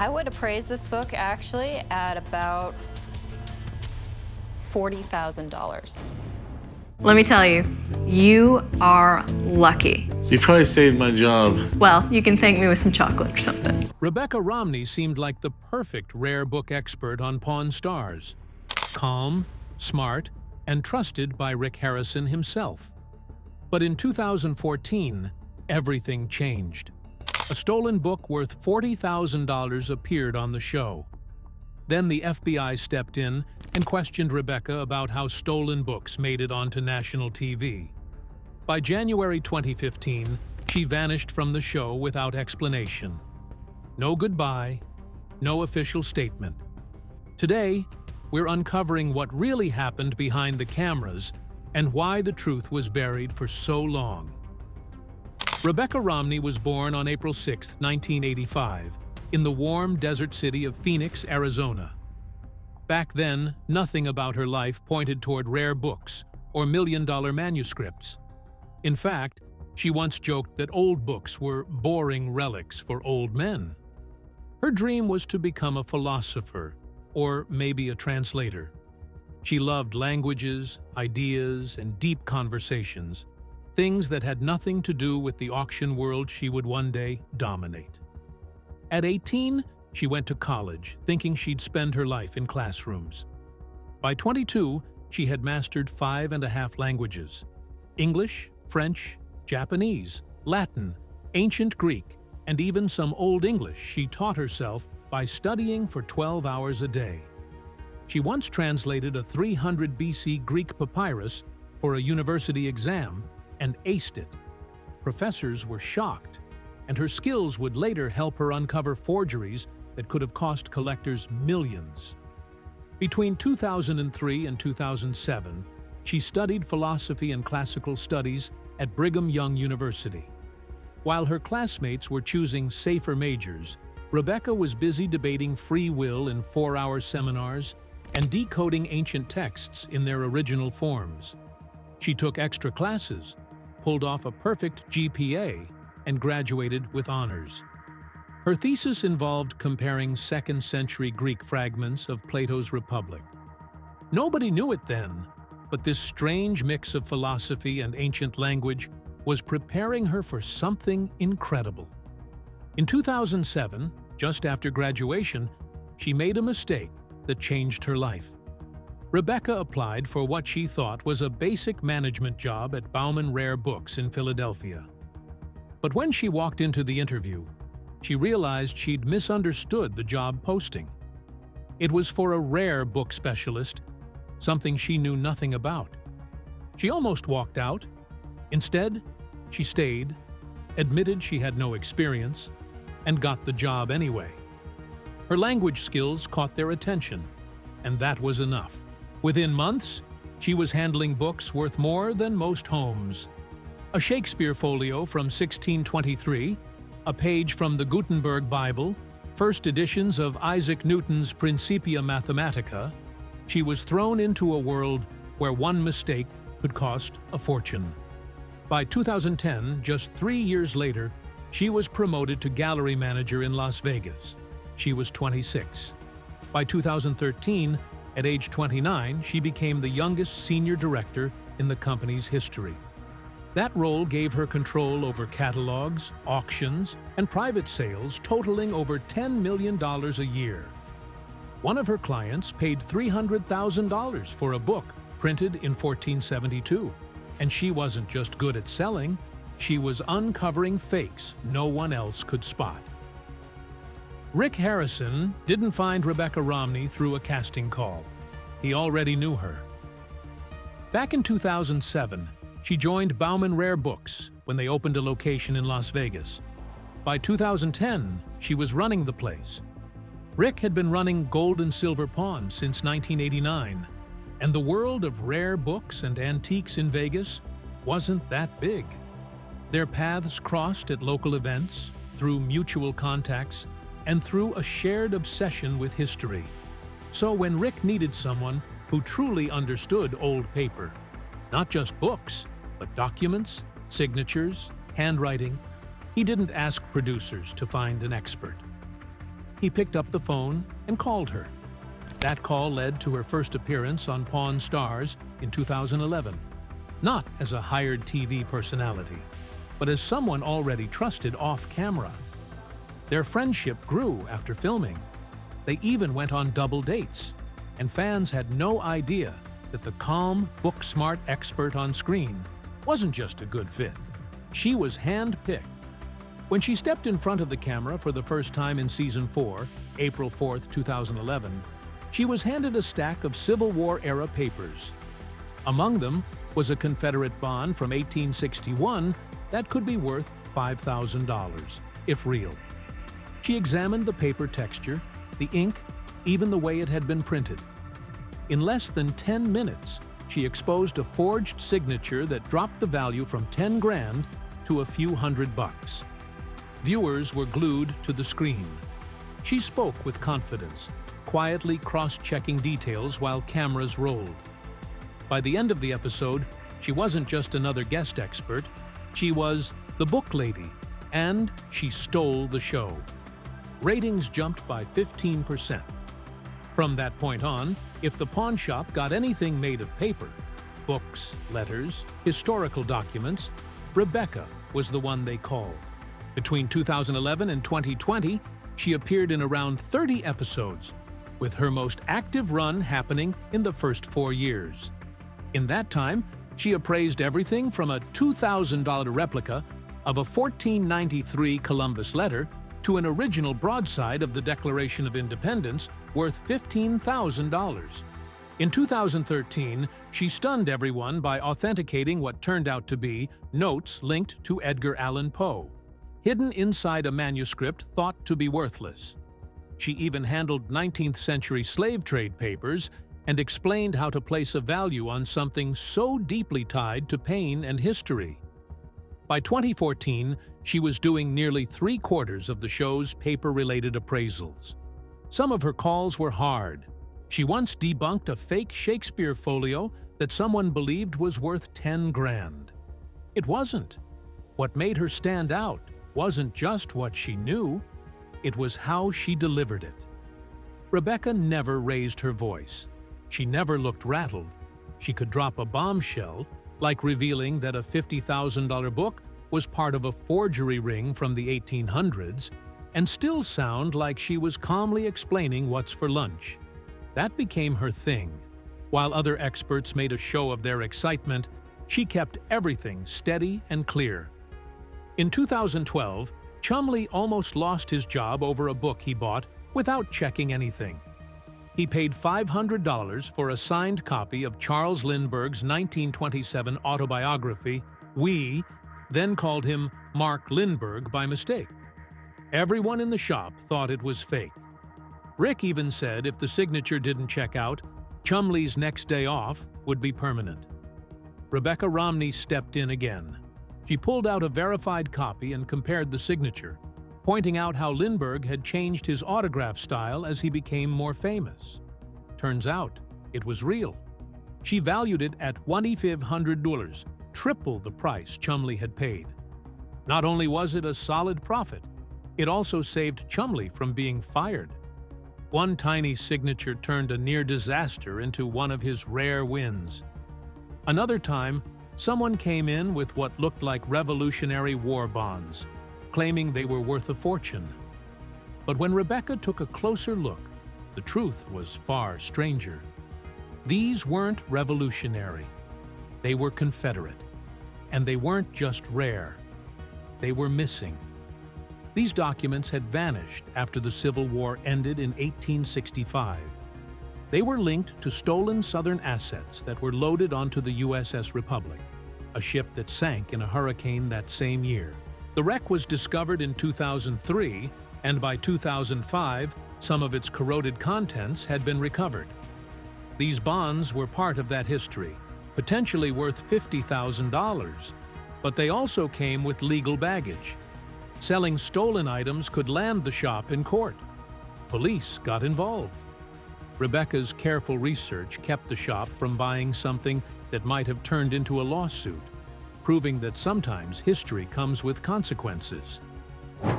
I would appraise this book actually at about $40,000. Let me tell you, you are lucky. You probably saved my job. Well, you can thank me with some chocolate or something. Rebecca Romney seemed like the perfect rare book expert on Pawn Stars. Calm, smart, and trusted by Rick Harrison himself. But in 2014, everything changed. A stolen book worth $40,000 appeared on the show. Then the FBI stepped in and questioned Rebecca about how stolen books made it onto national TV. By January 2015, she vanished from the show without explanation. No goodbye, no official statement. Today, we're uncovering what really happened behind the cameras and why the truth was buried for so long. Rebecca Romney was born on April 6, 1985, in the warm desert city of Phoenix, Arizona. Back then, nothing about her life pointed toward rare books or million-dollar manuscripts. In fact, she once joked that old books were boring relics for old men. Her dream was to become a philosopher, or maybe a translator. She loved languages, ideas, and deep conversations, things that had nothing to do with the auction world she would one day dominate. At 18, she went to college, thinking she'd spend her life in classrooms. By 22, she had mastered 5.5 languages: English, French, Japanese, Latin, Ancient Greek, and even some Old English she taught herself by studying for 12 hours a day. She once translated a 300 BC Greek papyrus for a university exam and aced it. Professors were shocked, and her skills would later help her uncover forgeries that could have cost collectors millions. Between 2003 and 2007, she studied philosophy and classical studies at Brigham Young University. While her classmates were choosing safer majors, Rebecca was busy debating free will in 4-hour seminars and decoding ancient texts in their original forms. She took extra classes, pulled off a perfect GPA, and graduated with honors. Her thesis involved comparing 2nd century Greek fragments of Plato's Republic. Nobody knew it then, but this strange mix of philosophy and ancient language was preparing her for something incredible. In 2007, just after graduation, she made a mistake that changed her life. Rebecca applied for what she thought was a basic management job at Bauman Rare Books in Philadelphia. But when she walked into the interview, she realized she'd misunderstood the job posting. It was for a rare book specialist, something she knew nothing about. She almost walked out. Instead, she stayed, admitted she had no experience, and got the job anyway. Her language skills caught their attention, and that was enough. Within months, she was handling books worth more than most homes. A Shakespeare folio from 1623, a page from the Gutenberg Bible, first editions of Isaac Newton's Principia Mathematica. She was thrown into a world where one mistake could cost a fortune. By 2010, just 3 years later, she was promoted to gallery manager in Las Vegas. She was 26. By 2013, at age 29, she became the youngest senior director in the company's history. That role gave her control over catalogs, auctions, and private sales totaling over $10 million a year. One of her clients paid $300,000 for a book printed in 1472, and she wasn't just good at selling, she was uncovering fakes no one else could spot. Rick Harrison didn't find Rebecca Romney through a casting call. He already knew her. Back in 2007, she joined Bauman Rare Books when they opened a location in Las Vegas. By 2010, she was running the place. Rick had been running gold and silver pawn since 1989, and the world of rare books and antiques in Vegas wasn't that big. Their paths crossed at local events, through mutual contacts, and through a shared obsession with history. So when Rick needed someone who truly understood old paper, not just books, but documents, signatures, handwriting, he didn't ask producers to find an expert. He picked up the phone and called her. That call led to her first appearance on Pawn Stars in 2011, not as a hired TV personality, but as someone already trusted off-camera. Their friendship grew after filming. They even went on double dates, and fans had no idea that the calm, book-smart expert on screen wasn't just a good fit. She was hand-picked. When she stepped in front of the camera for the first time in Season 4, April 4, 2011, she was handed a stack of Civil War-era papers. Among them was a Confederate bond from 1861 that could be worth $5,000, if real. She examined the paper texture, the ink, even the way it had been printed. In less than 10 minutes, she exposed a forged signature that dropped the value from 10 grand to a few $100. Viewers were glued to the screen. She spoke with confidence, quietly cross-checking details while cameras rolled. By the end of the episode, she wasn't just another guest expert, she was the book lady, and she stole the show. Ratings jumped by 15%. From that point on, if the pawn shop got anything made of paper, books, letters, historical documents, Rebecca was the one they called. Between 2011 and 2020, she appeared in around 30 episodes, with her most active run happening in the first 4 years. In that time, she appraised everything from a $2,000 replica of a 1493 Columbus letter to an original broadside of the Declaration of Independence worth $15,000. In 2013, she stunned everyone by authenticating what turned out to be notes linked to Edgar Allan Poe, hidden inside a manuscript thought to be worthless. She even handled 19th-century slave trade papers and explained how to place a value on something so deeply tied to pain and history. By 2014, she was doing nearly 3/4 of the show's paper-related appraisals. Some of her calls were hard. She once debunked a fake Shakespeare folio that someone believed was worth 10 grand. It wasn't. What made her stand out wasn't just what she knew, it was how she delivered it. Rebecca never raised her voice. She never looked rattled. She could drop a bombshell, like revealing that a $50,000 book was part of a forgery ring from the 1800s, and still sound like she was calmly explaining what's for lunch. That became her thing. While other experts made a show of their excitement, she kept everything steady and clear. In 2012, Chumley almost lost his job over a book he bought without checking anything. He paid $500 for a signed copy of Charles Lindbergh's 1927 autobiography, We, then called him Mark Lindbergh by mistake. Everyone in the shop thought it was fake. Rick even said if the signature didn't check out, Chumley's next day off would be permanent. Rebecca Romney stepped in again. She pulled out a verified copy and compared the signature, pointing out how Lindbergh had changed his autograph style as he became more famous. Turns out, it was real. She valued it at $2,500, triple the price Chumley had paid. Not only was it a solid profit, it also saved Chumley from being fired. One tiny signature turned a near disaster into one of his rare wins. Another time, someone came in with what looked like Revolutionary War bonds, claiming they were worth a fortune. But when Rebecca took a closer look, the truth was far stranger. These weren't revolutionary. They were Confederate. And they weren't just rare. They were missing. These documents had vanished after the Civil War ended in 1865. They were linked to stolen Southern assets that were loaded onto the USS Republic, a ship that sank in a hurricane that same year. The wreck was discovered in 2003, and by 2005, some of its corroded contents had been recovered. These bonds were part of that history, potentially worth $50,000, but they also came with legal baggage. Selling stolen items could land the shop in court. Police got involved. Rebecca's careful research kept the shop from buying something that might have turned into a lawsuit, proving that sometimes history comes with consequences.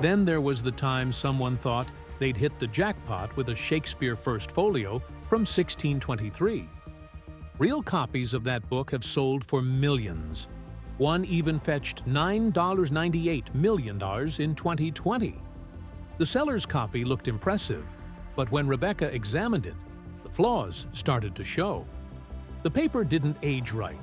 Then there was the time someone thought they'd hit the jackpot with a Shakespeare First Folio from 1623. Real copies of that book have sold for millions. One even fetched $9.98 million in 2020. The seller's copy looked impressive, but when Rebecca examined it, the flaws started to show. The paper didn't age right,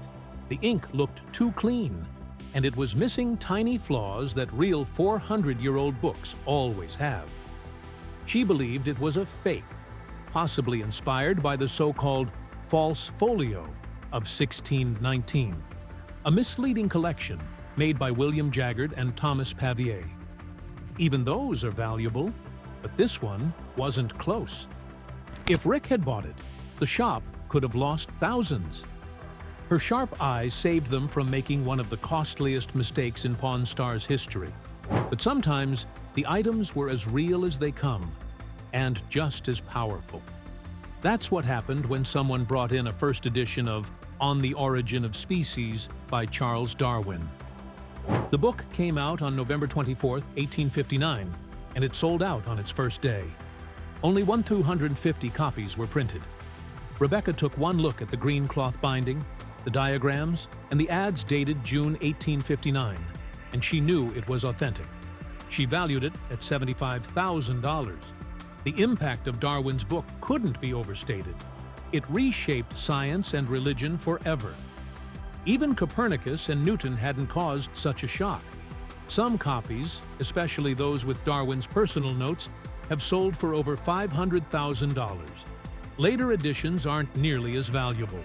the ink looked too clean, and it was missing tiny flaws that real 400-year-old books always have. She believed it was a fake, possibly inspired by the so-called false folio of 1619, a misleading collection made by William Jaggard and Thomas Pavier. Even those are valuable, but this one wasn't close. If Rick had bought it, the shop could have lost thousands. Her sharp eyes saved them from making one of the costliest mistakes in Pawn Stars history. But sometimes, the items were as real as they come, and just as powerful. That's what happened when someone brought in a first edition of On the Origin of Species by Charles Darwin. The book came out on November 24, 1859, and it sold out on its first day. Only 1,250 copies were printed. Rebecca took one look at the green cloth binding, the diagrams, and the ads dated June 1859, and she knew it was authentic. She valued it at $75,000. The impact of Darwin's book couldn't be overstated. It reshaped science and religion forever. Even Copernicus and Newton hadn't caused such a shock. Some copies, especially those with Darwin's personal notes, have sold for over $500,000. Later editions aren't nearly as valuable.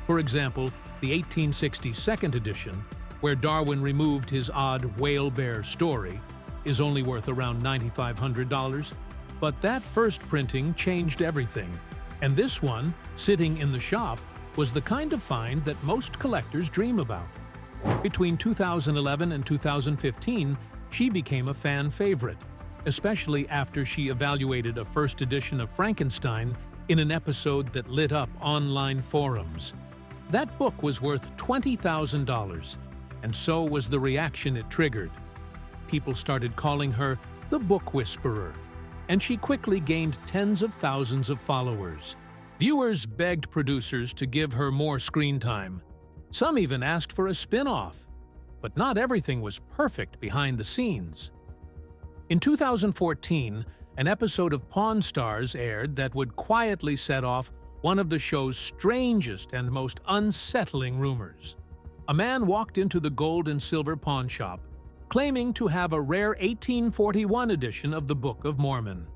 For example, the 1860 second edition, where Darwin removed his odd whale bear story, is only worth around $9,500. But that first printing changed everything, and this one, sitting in the shop, was the kind of find that most collectors dream about. Between 2011 and 2015, she became a fan favorite, especially after she evaluated a first edition of Frankenstein in an episode that lit up online forums. That book was worth $20,000, and so was the reaction it triggered. People started calling her the Book Whisperer, and she quickly gained tens of thousands of followers. Viewers begged producers to give her more screen time. Some even asked for a spin-off. But not everything was perfect behind the scenes. In 2014, an episode of Pawn Stars aired that would quietly set off one of the show's strangest and most unsettling rumors. A man walked into the gold and silver pawn shop, claiming to have a rare 1841 edition of the Book of Mormon.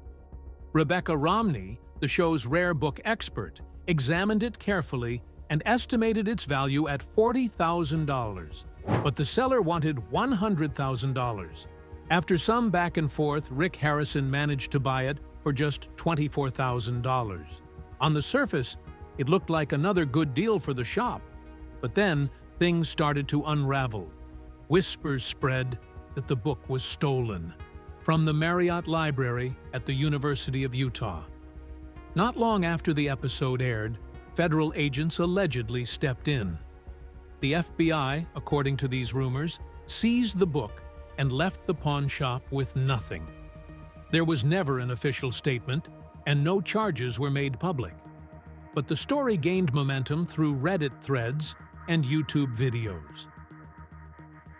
Rebecca Romney, the show's rare book expert, examined it carefully and estimated its value at $40,000. But the seller wanted $100,000. After some back and forth, Rick Harrison managed to buy it for just $24,000. On the surface, it looked like another good deal for the shop. But then, things started to unravel. Whispers spread that the book was stolen from the Marriott Library at the University of Utah. Not long after the episode aired, federal agents allegedly stepped in. The FBI, according to these rumors, seized the book and left the pawn shop with nothing. There was never an official statement, and no charges were made public. But the story gained momentum through Reddit threads and YouTube videos.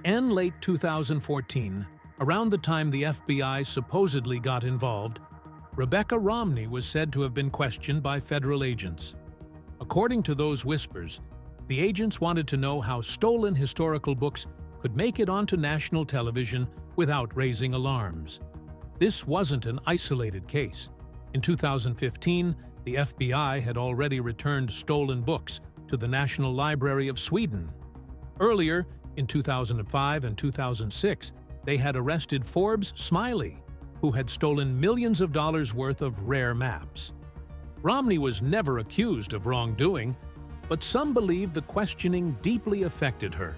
In late 2014, around the time the FBI supposedly got involved, Rebecca Romney was said to have been questioned by federal agents. According to those whispers, the agents wanted to know how stolen historical books could make it onto national television without raising alarms. This wasn't an isolated case. In 2015, the FBI had already returned stolen books to the National Library of Sweden. Earlier, in 2005 and 2006, they had arrested Forbes Smiley, who had stolen millions of dollars worth of rare maps. Romney was never accused of wrongdoing, but some believe the questioning deeply affected her.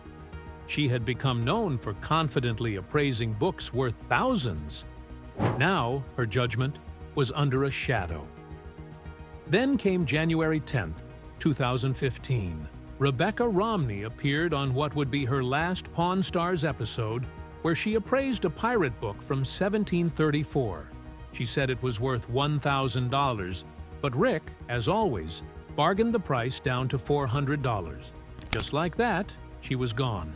She had become known for confidently appraising books worth thousands. Now, her judgment was under a shadow. Then came January 10, 2015. Rebecca Romney appeared on what would be her last Pawn Stars episode, where she appraised a pirate book from 1734. She said it was worth $1,000, but Rick, as always, bargained the price down to $400. Just like that, she was gone.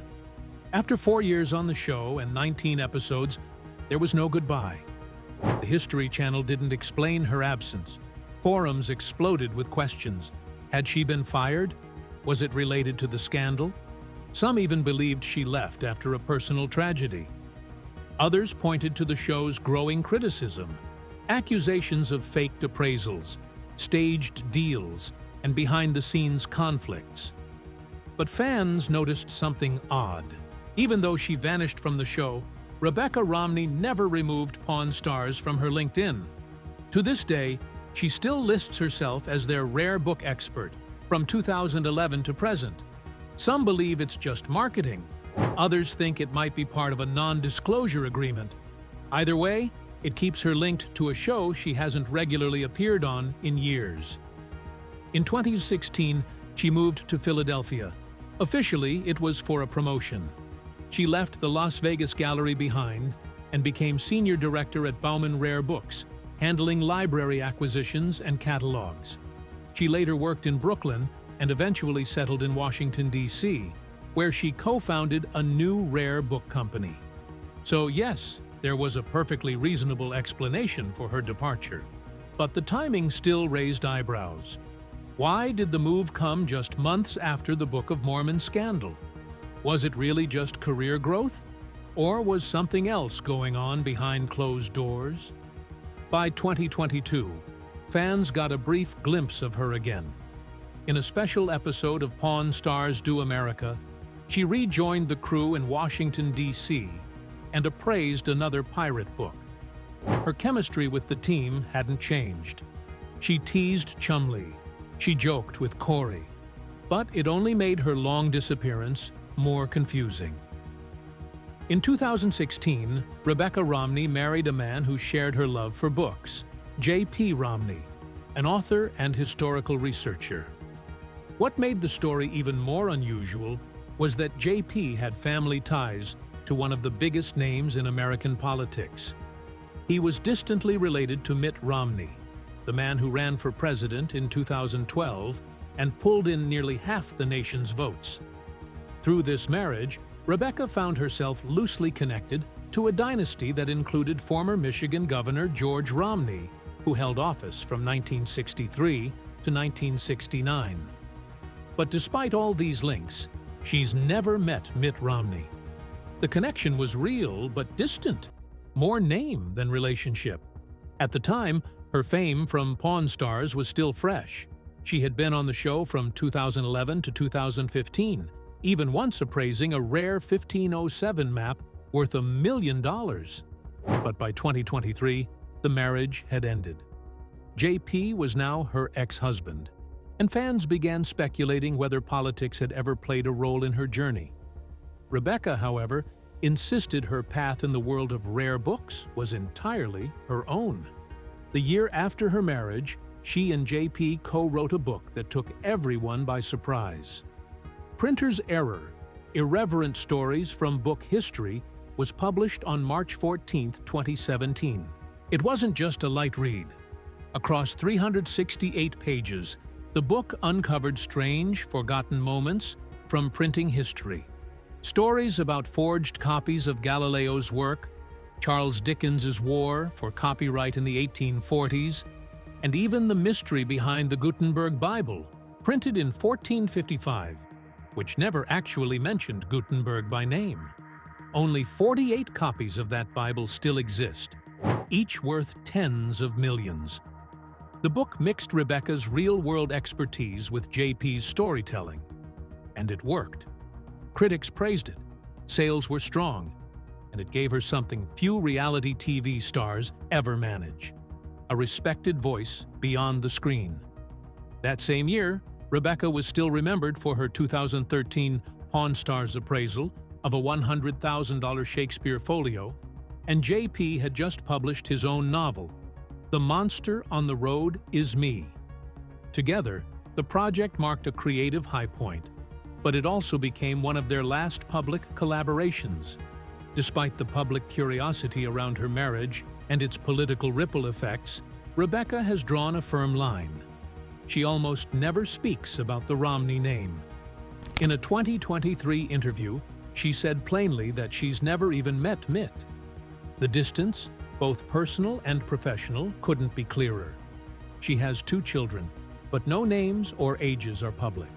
After 4 years on the show and 19 episodes, there was no goodbye. The History Channel didn't explain her absence. Forums exploded with questions. Had she been fired? Was it related to the scandal? Some even believed she left after a personal tragedy. Others pointed to the show's growing criticism, accusations of faked appraisals, staged deals, and behind-the-scenes conflicts. But fans noticed something odd. Even though she vanished from the show, Rebecca Romney never removed Pawn Stars from her LinkedIn. To this day, she still lists herself as their rare book expert from 2011 to present. Some believe it's just marketing. Others think it might be part of a non-disclosure agreement. Either way, it keeps her linked to a show she hasn't regularly appeared on in years. In 2016, she moved to Philadelphia. Officially, it was for a promotion. She left the Las Vegas gallery behind and became senior director at Bauman Rare Books, handling library acquisitions and catalogs. She later worked in Brooklyn and eventually settled in Washington, D.C., where she co-founded a new rare book company. So yes, there was a perfectly reasonable explanation for her departure. But the timing still raised eyebrows. Why did the move come just months after the Book of Mormon scandal? Was it really just career growth? Or was something else going on behind closed doors? By 2022, fans got a brief glimpse of her again. In a special episode of Pawn Stars Do America, she rejoined the crew in Washington, D.C., and appraised another pirate book. Her chemistry with the team hadn't changed. She teased Chumley. She joked with Corey. But it only made her long disappearance more confusing. In 2016, Rebecca Romney married a man who shared her love for books, J.P. Romney, an author and historical researcher. What made the story even more unusual was that J.P. had family ties to one of the biggest names in American politics. He was distantly related to Mitt Romney, the man who ran for president in 2012 and pulled in nearly half the nation's votes. Through this marriage, Rebecca found herself loosely connected to a dynasty that included former Michigan Governor George Romney, who held office from 1963 to 1969. But despite all these links, she's never met Mitt Romney. The connection was real but distant, more name than relationship. At the time, her fame from Pawn Stars was still fresh. She had been on the show from 2011 to 2015, even once appraising a rare 1507 map worth $1 million. But by 2023, the marriage had ended. JP was now her ex-husband, and fans began speculating whether politics had ever played a role in her journey. Rebecca, however, insisted her path in the world of rare books was entirely her own. The year after her marriage, she and JP co-wrote a book that took everyone by surprise. Printer's Error: Irreverent Stories from Book History was published on March 14, 2017. It wasn't just a light read. Across 368 pages, the book uncovered strange, forgotten moments from printing history. Stories about forged copies of Galileo's work, Charles Dickens's war for copyright in the 1840s, and even the mystery behind the Gutenberg Bible, printed in 1455, which never actually mentioned Gutenberg by name. Only 48 copies of that Bible still exist, each worth tens of millions. The book mixed Rebecca's real-world expertise with JP's storytelling, and it worked. Critics praised it, sales were strong, and it gave her something few reality TV stars ever manage: a respected voice beyond the screen. That same year, Rebecca was still remembered for her 2013 Pawn Stars appraisal of a $100,000 Shakespeare folio, and JP had just published his own novel, The Monster on the Road Is Me. Together, the project marked a creative high point, but it also became one of their last public collaborations. Despite the public curiosity around her marriage, and its political ripple effects, Rebecca has drawn a firm line. She almost never speaks about the Romney name. In a 2023 interview, she said plainly that she's never even met Mitt. The distance, both personal and professional, couldn't be clearer. She has 2 children, but no names or ages are public.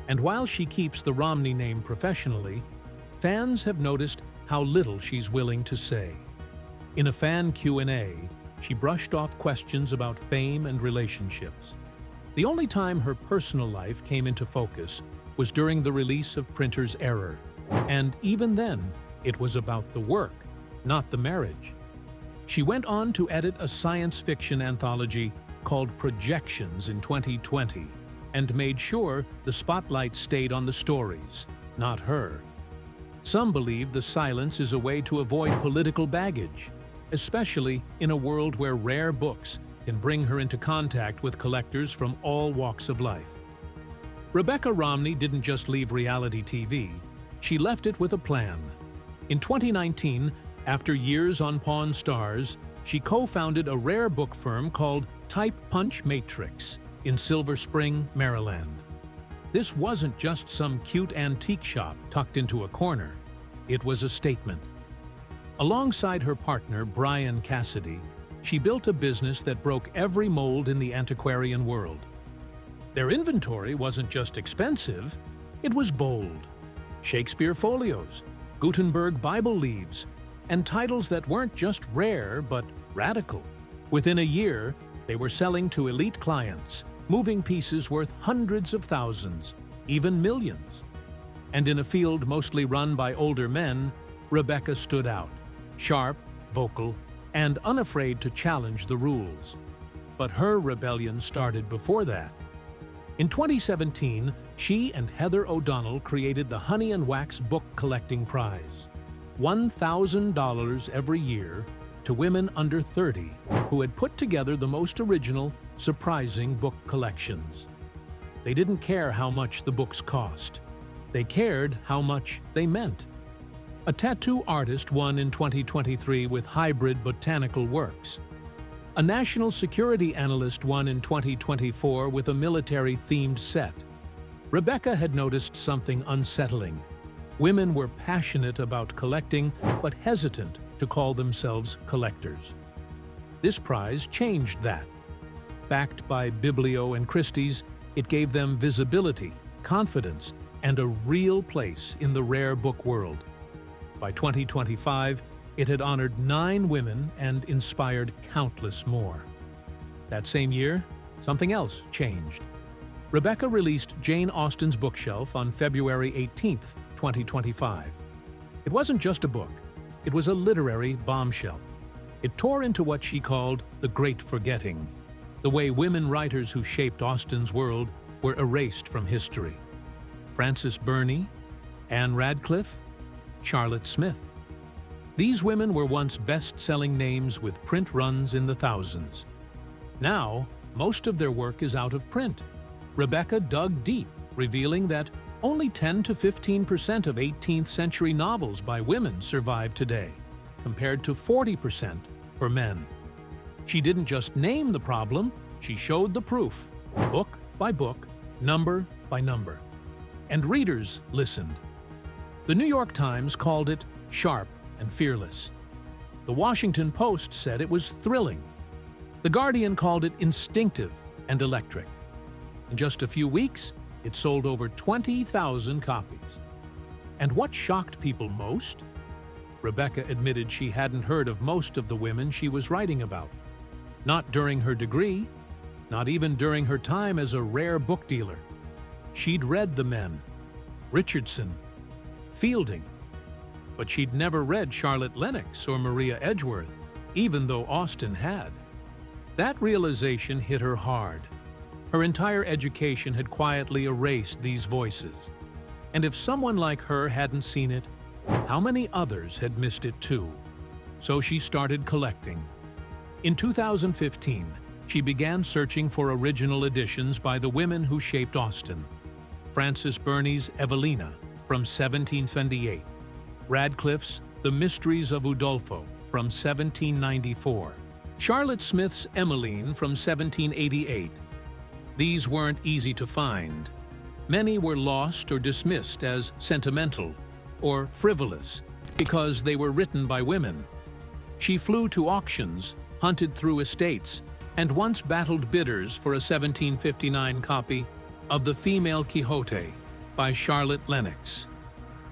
And while she keeps the Romney name professionally, fans have noticed how little she's willing to say. In a fan Q&A, she brushed off questions about fame and relationships. The only time her personal life came into focus was during the release of Printer's Error, and even then, it was about the work, not the marriage. She went on to edit a science fiction anthology called Projections in 2020, and made sure the spotlight stayed on the stories, not her. Some believe the silence is a way to avoid political baggage, especially in a world where rare books can bring her into contact with collectors from all walks of life. Rebecca Romney didn't just leave reality TV, she left it with a plan. In 2019, after years on Pawn Stars, she co-founded a rare book firm called Type Punch Matrix in Silver Spring, Maryland. This wasn't just some cute antique shop tucked into a corner. It was a statement. Alongside her partner, Brian Cassidy, she built a business that broke every mold in the antiquarian world. Their inventory wasn't just expensive, it was bold. Shakespeare folios, Gutenberg Bible leaves, and titles that weren't just rare but radical. Within a year, they were selling to elite clients, moving pieces worth hundreds of thousands, even millions. And in a field mostly run by older men, Rebecca stood out, sharp, vocal, and unafraid to challenge the rules. But her rebellion started before that. In 2017, she and Heather O'Donnell created the Honey and Wax Book Collecting Prize, $1,000 every year to women under 30 who had put together the most original, surprising book collections. They didn't care how much the books cost. They cared how much they meant. A tattoo artist won in 2023 with hybrid botanical works. A national security analyst won in 2024 with a military-themed set. Rebecca had noticed something unsettling. Women were passionate about collecting, but hesitant to call themselves collectors. This prize changed that. Backed by Biblio and Christie's, it gave them visibility, confidence, and a real place in the rare book world. By 2025, it had honored 9 women and inspired countless more. That same year, something else changed. Rebecca released Jane Austen's bookshelf on February 18, 2025. It wasn't just a book, it was a literary bombshell. It tore into what she called the Great Forgetting, the way women writers who shaped Austen's world were erased from history. Frances Burney, Anne Radcliffe, Charlotte Smith. These women were once best-selling names with print runs in the thousands. Now, most of their work is out of print. Rebecca dug deep, revealing that only 10 to 15% of 18th century novels by women survive today, compared to 40% for men. She didn't just name the problem, she showed the proof, book by book, number by number. And readers listened. The New York Times called it sharp and fearless. The Washington Post said it was thrilling. The Guardian called it instinctive and electric. In just a few weeks, it sold over 20,000 copies. And what shocked people most? Rebecca admitted she hadn't heard of most of the women she was writing about. Not during her degree, not even during her time as a rare book dealer. She'd read the men, Richardson, Fielding, but she'd never read Charlotte Lennox or Maria Edgeworth, even though Austen had. That realization hit her hard. Her entire education had quietly erased these voices. And if someone like her hadn't seen it, how many others had missed it too? So she started collecting. In 2015, she began searching for original editions by the women who shaped Austen. Frances Burney's Evelina from 1778, Radcliffe's The Mysteries of Udolpho from 1794. Charlotte Smith's Emmeline from 1788. These weren't easy to find. Many were lost or dismissed as sentimental or frivolous because they were written by women. She flew to auctions, hunted through estates, and once battled bidders for a 1759 copy of The Female Quixote by Charlotte Lennox.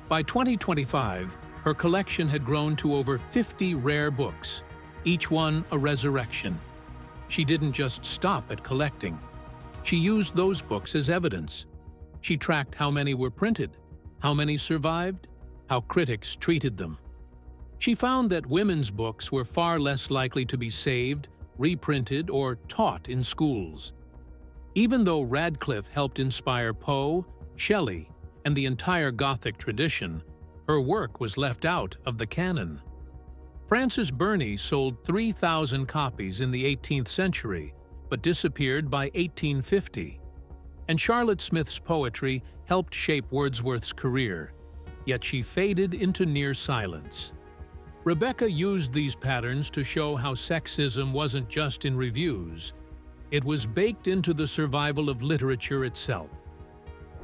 By 2025, her collection had grown to over 50 rare books, each one a resurrection. She didn't just stop at collecting. She used those books as evidence. She tracked how many were printed, how many survived, how critics treated them. She found that women's books were far less likely to be saved, reprinted, or taught in schools. Even though Radcliffe helped inspire Poe, Shelley, and the entire Gothic tradition, her work was left out of the canon. Frances Burney sold 3,000 copies in the 18th century, but disappeared by 1850. And Charlotte Smith's poetry helped shape Wordsworth's career, yet she faded into near silence. Rebecca used these patterns to show how sexism wasn't just in reviews. It was baked into the survival of literature itself.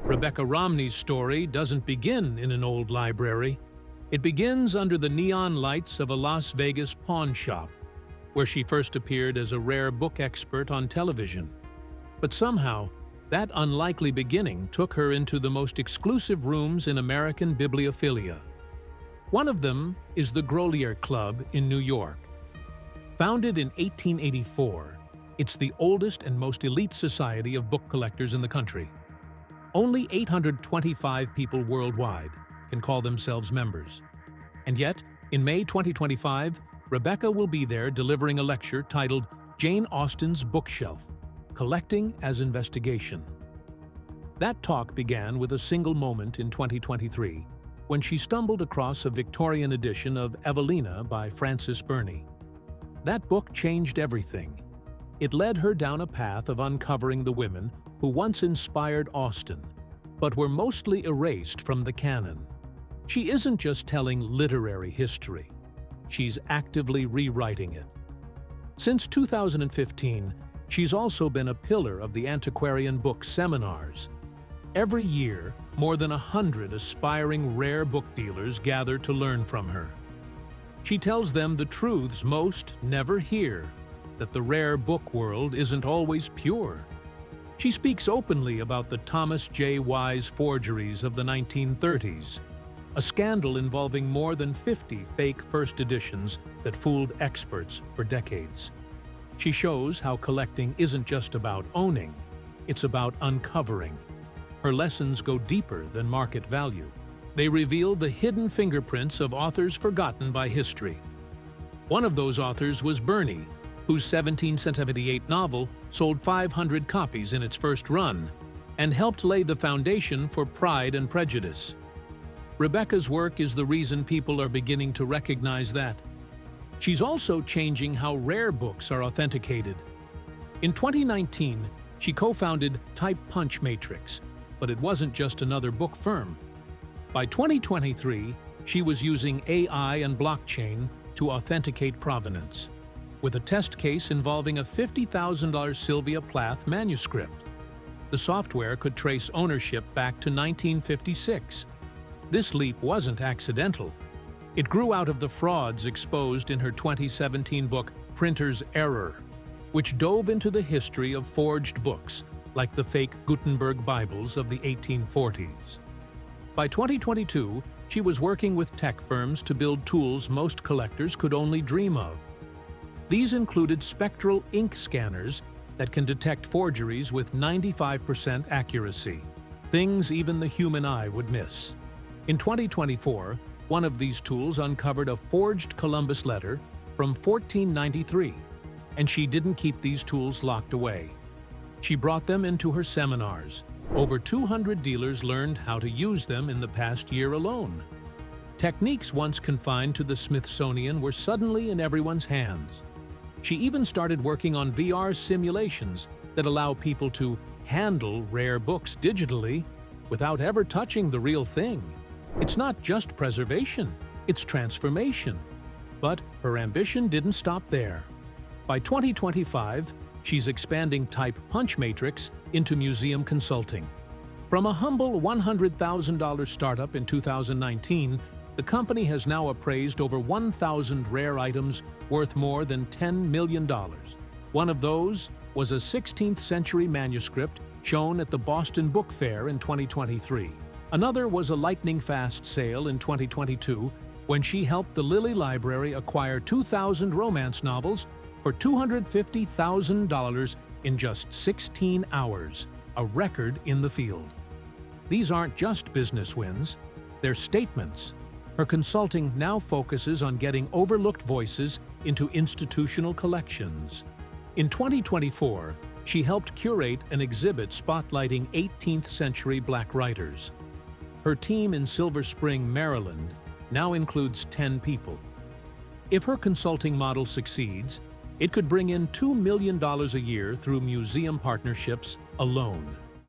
Rebecca Romney's story doesn't begin in an old library. It begins under the neon lights of a Las Vegas pawn shop, where she first appeared as a rare book expert on television. But somehow, that unlikely beginning took her into the most exclusive rooms in American bibliophilia. One of them is the Grolier Club in New York. Founded in 1884, it's the oldest and most elite society of book collectors in the country. Only 825 people worldwide can call themselves members. And yet, in May 2025, Rebecca will be there delivering a lecture titled Jane Austen's Bookshelf, Collecting as Investigation. That talk began with a single moment in 2023, when she stumbled across a Victorian edition of Evelina by Frances Burney. That book changed everything. It led her down a path of uncovering the women who once inspired Austen, but were mostly erased from the canon. She isn't just telling literary history. She's actively rewriting it. Since 2015, she's also been a pillar of the antiquarian book seminars. Every year, more than 100 aspiring rare book dealers gather to learn from her. She tells them the truths most never hear, that the rare book world isn't always pure. She speaks openly about the Thomas J. Wise forgeries of the 1930s, a scandal involving more than 50 fake first editions that fooled experts for decades. She shows how collecting isn't just about owning, it's about uncovering. Her lessons go deeper than market value. They reveal the hidden fingerprints of authors forgotten by history. One of those authors was Burney, whose 1778 novel sold 500 copies in its first run and helped lay the foundation for Pride and Prejudice. Rebecca's work is the reason people are beginning to recognize that. She's also changing how rare books are authenticated. In 2019, she co-founded Type Punch Matrix, but it wasn't just another book firm. By 2023, she was using AI and blockchain to authenticate provenance, with a test case involving a $50,000 Sylvia Plath manuscript. The software could trace ownership back to 1956. This leap wasn't accidental. It grew out of the frauds exposed in her 2017 book, Printer's Error, which dove into the history of forged books, like the fake Gutenberg Bibles of the 1840s. By 2022, she was working with tech firms to build tools most collectors could only dream of. These included spectral ink scanners that can detect forgeries with 95% accuracy, things even the human eye would miss. In 2024, one of these tools uncovered a forged Columbus letter from 1493, and she didn't keep these tools locked away. She brought them into her seminars. Over 200 dealers learned how to use them in the past year alone. Techniques once confined to the Smithsonian were suddenly in everyone's hands. She even started working on VR simulations that allow people to handle rare books digitally without ever touching the real thing. It's not just preservation, it's transformation. But her ambition didn't stop there. By 2025, she's expanding Type Punch Matrix into museum consulting. From a humble $100,000 startup in 2019, the company has now appraised over 1,000 rare items worth more than $10 million. One of those was a 16th century manuscript shown at the Boston Book Fair in 2023. Another was a lightning-fast sale in 2022 when she helped the Lilly Library acquire 2,000 romance novels for $250,000 in just 16 hours, a record in the field. These aren't just business wins, they're statements. Her consulting now focuses on getting overlooked voices into institutional collections. In 2024, she helped curate an exhibit spotlighting 18th century Black writers. Her team in Silver Spring, Maryland, now includes 10 people. If her consulting model succeeds, it could bring in $2 million a year through museum partnerships alone.